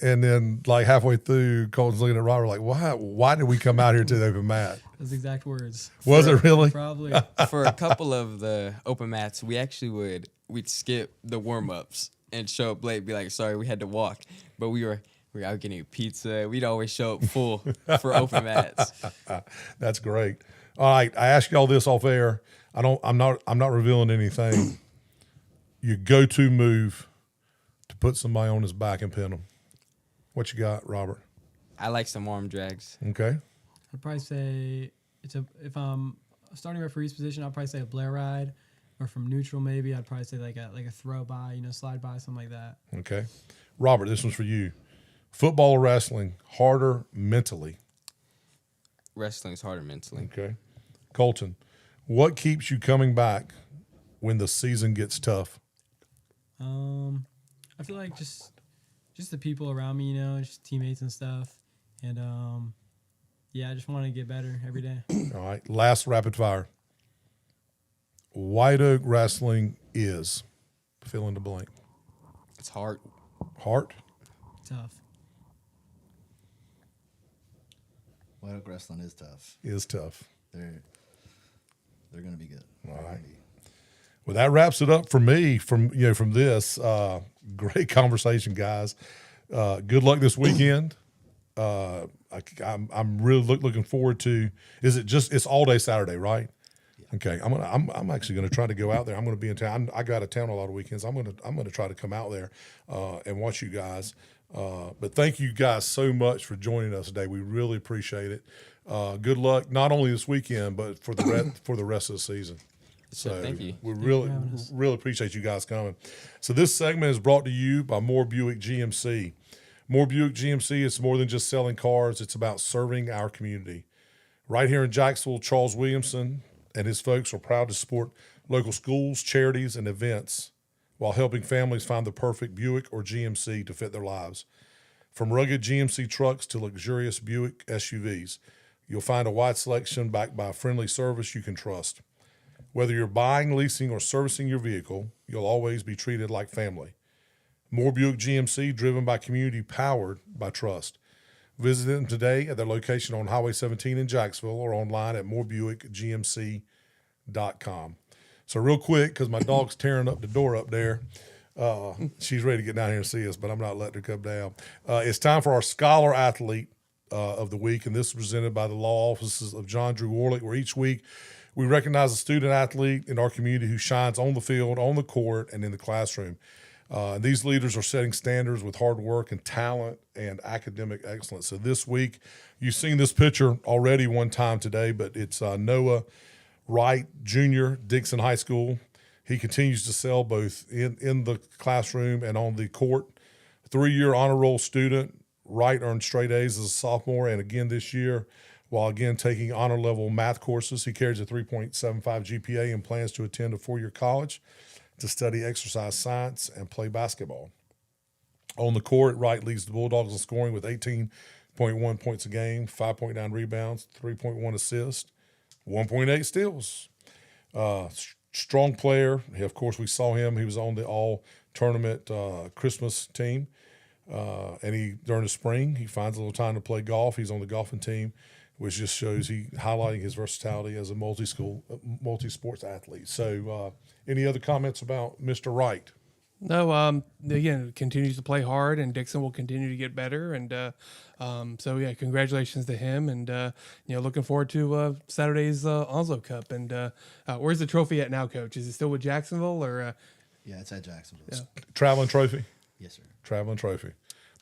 and then like halfway through, Colton's looking at Robert like, why did we come out here to the open mat? Those exact words. Was it really? Probably. For a couple of the open mats, we'd skip the warm-ups and show up late, be like, sorry, we had to walk, but we were out getting pizza. We'd always show up full for open mats. That's great. All right, I asked y'all this off air. I'm not revealing anything. Your go-to move to put somebody on his back and pin them. What you got, Robert? I like some arm drags. Okay. I'd probably say if I'm starting referee's position, I'd probably say a Blair ride, or from neutral maybe I'd probably say like a throw by, slide by, something like that. Okay. Robert, this one's for you. Football or wrestling, harder mentally? Wrestling's harder mentally. Okay. Colton, what keeps you coming back when the season gets tough? I feel like just the people around me, just teammates and stuff. And I just want to get better every day. All right. Last rapid fire. White Oak wrestling is fill in the blank. It's hard. Heart? Tough. White Oak wrestling is tough. Is tough. They're going to be good. All right. Well, that wraps it up for me from this. Great conversation, guys. Good luck this weekend. I'm really looking forward to. It's all day Saturday, right? Yeah. Okay. I'm actually gonna try to go out there. I'm gonna be in town. I go out of town a lot of weekends. I'm gonna try to come out there and watch you guys. But thank you guys so much for joining us today. We really appreciate it. Good luck not only this weekend but for the rest of the season. So thank you. We really appreciate you guys coming. So this segment is brought to you by Moore Buick GMC. Moore Buick GMC is more than just selling cars. It's about serving our community. Right here in Jacksonville, Charles Williamson and his folks are proud to support local schools, charities, and events while helping families find the perfect Buick or GMC to fit their lives. From rugged GMC trucks to luxurious Buick SUVs, you'll find a wide selection backed by a friendly service you can trust. Whether you're buying, leasing, or servicing your vehicle, you'll always be treated like family. Moore Buick GMC, driven by community, powered by trust. Visit them today at their location on Highway 17 in Jacksonville or online at moorebuickgmc.com. So real quick, because my dog's tearing up the door up there, she's ready to get down here and see us, but I'm not letting her come down. It's time for our Scholar Athlete of the Week, and this is presented by the law offices of John Drew Warlick, where each week we recognize a student athlete in our community who shines on the field, on the court, and in the classroom. These leaders are setting standards with hard work and talent and academic excellence. So this week, you've seen this picture already one time today, but it's Noah Wright Jr., Dixon High School. He continues to excel both in the classroom and on the court. 3-year honor roll student, Wright earned straight A's as a sophomore, and again this year, while again taking honor level math courses. He carries a 3.75 GPA and plans to attend a 4-year college to study exercise science and play basketball. On the court, Wright leads the Bulldogs in scoring with 18.1 points a game, 5.9 rebounds, 3.1 assists, 1.8 steals. Strong player. Of course, we saw him. He was on the all-tournament Christmas team. And during the spring, he finds a little time to play golf. He's on the golfing team, which just shows highlighting his versatility as a multi-sports athlete. So any other comments about Mr. Wright? No, again, continues to play hard, and Dixon will continue to get better. And so, yeah, congratulations to him. And, looking forward to Saturday's Onslow Cup. And where's the trophy at now, Coach? Is it still with Jacksonville? Or Yeah, it's at Jacksonville. Yeah. Traveling trophy? Yes, sir. Traveling trophy.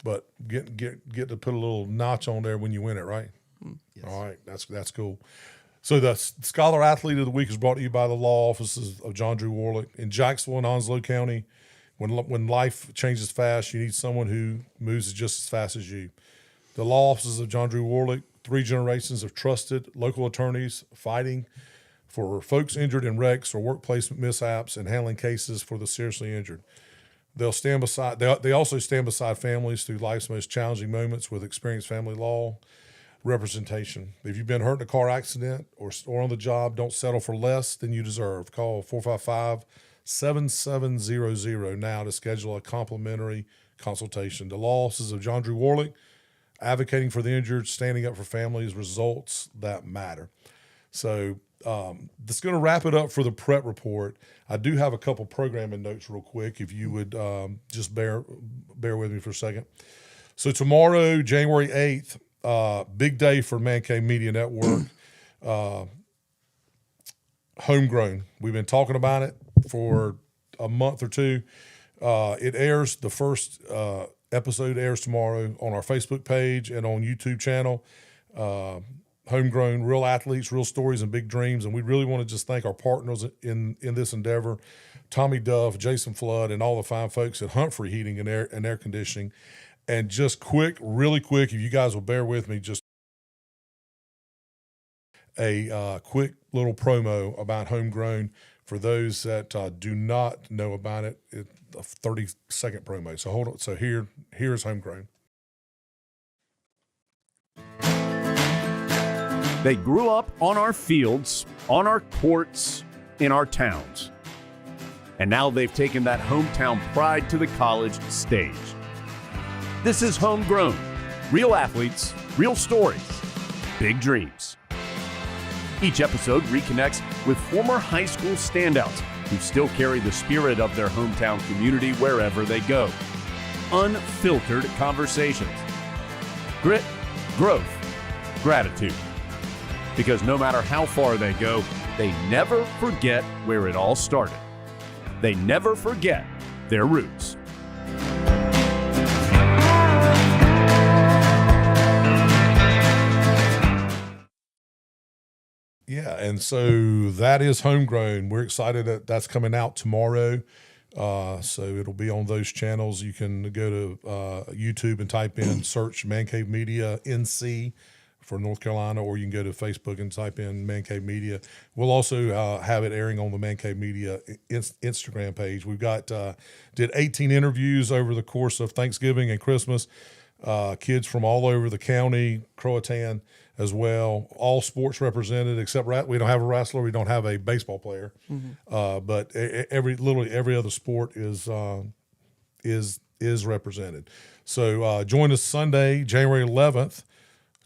But get to put a little notch on there when you win it, right? Yes. All right, that's cool. So the Scholar Athlete of the Week is brought to you by the law offices of John Drew Warlick. In Jacksonville and Onslow County, when life changes fast, you need someone who moves just as fast as you. The law offices of John Drew Warlick, 3 generations of trusted local attorneys fighting for folks injured in wrecks or workplace mishaps and handling cases for the seriously injured. They also stand beside families through life's most challenging moments with experienced family law representation. If you've been hurt in a car accident or on the job, don't settle for less than you deserve. Call 455-7700 now to schedule a complimentary consultation. The law offices of John Drew Warlick, advocating for the injured, standing up for families, results that matter. So that's going to wrap it up for the prep report. I do have a couple programming notes real quick, if you would just bear with me for a second. So tomorrow, January 8th, big day for Man Cave Media Network. Homegrown. We've been talking about it for a month or two. It airs, the first episode airs tomorrow on our Facebook page and on YouTube channel. Homegrown, real athletes, real stories, and big dreams. And we really want to just thank our partners in this endeavor, Tommy Duff, Jason Flood, and all the fine folks at Humphrey Heating and Air Conditioning. And just really quick, if you guys will bear with me, just a quick little promo about Homegrown for those that do not know about it. It's a 30-second promo. So hold on. So here's Homegrown. They grew up on our fields, on our courts, in our towns. And now they've taken that hometown pride to the college stage. This is Homegrown. Real athletes, real stories, big dreams. Each episode reconnects with former high school standouts who still carry the spirit of their hometown community wherever they go. Unfiltered conversations. Grit, growth, gratitude. Because no matter how far they go, they never forget where it all started. They never forget their roots. Yeah, and so that is Homegrown. We're excited that that's coming out tomorrow. So it'll be on those channels. You can go to YouTube and type in, search Man Cave Media NC for North Carolina, or you can go to Facebook and type in Man Cave Media. We'll also have it airing on the Man Cave Media Instagram page. We've got did 18 interviews over the course of Thanksgiving and Christmas. Kids from all over the county, Croatan as well, all sports represented except we don't have a wrestler, we don't have a baseball player, but literally every other sport is represented. So join us Sunday, January 11th.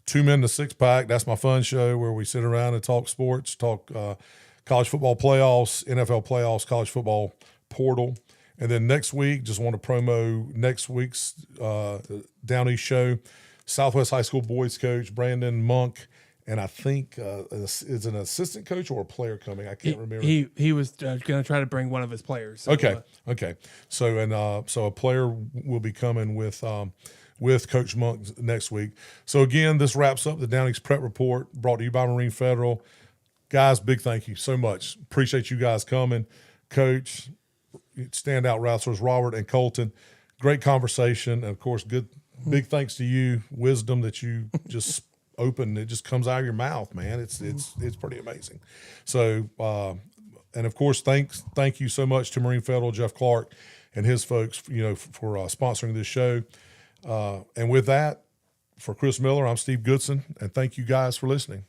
2 Men to Six Pack. That's my fun show where we sit around and talk sports, talk college football playoffs, NFL playoffs, college football portal. And then next week, just want to promo next week's Down East show. Southwest High School boys coach Brandon Monk, and I think is an assistant coach or a player coming. I can't remember. He was going to try to bring one of his players. So, Okay. So so a player will be coming with Coach Monk next week. So again, this wraps up the Down East Prep Report brought to you by Marine Federal. Guys, big thank you so much. Appreciate you guys coming. Coach, standout wrestlers, Robert and Colton. Great conversation. And of course, big thanks to you. Wisdom that you just open. It just comes out of your mouth, man. It's pretty amazing. So, and of course, thank you so much to Marine Federal, Jeff Clark and his folks, for sponsoring this show. And with that, for Chris Miller, I'm Steve Goodson, and thank you guys for listening.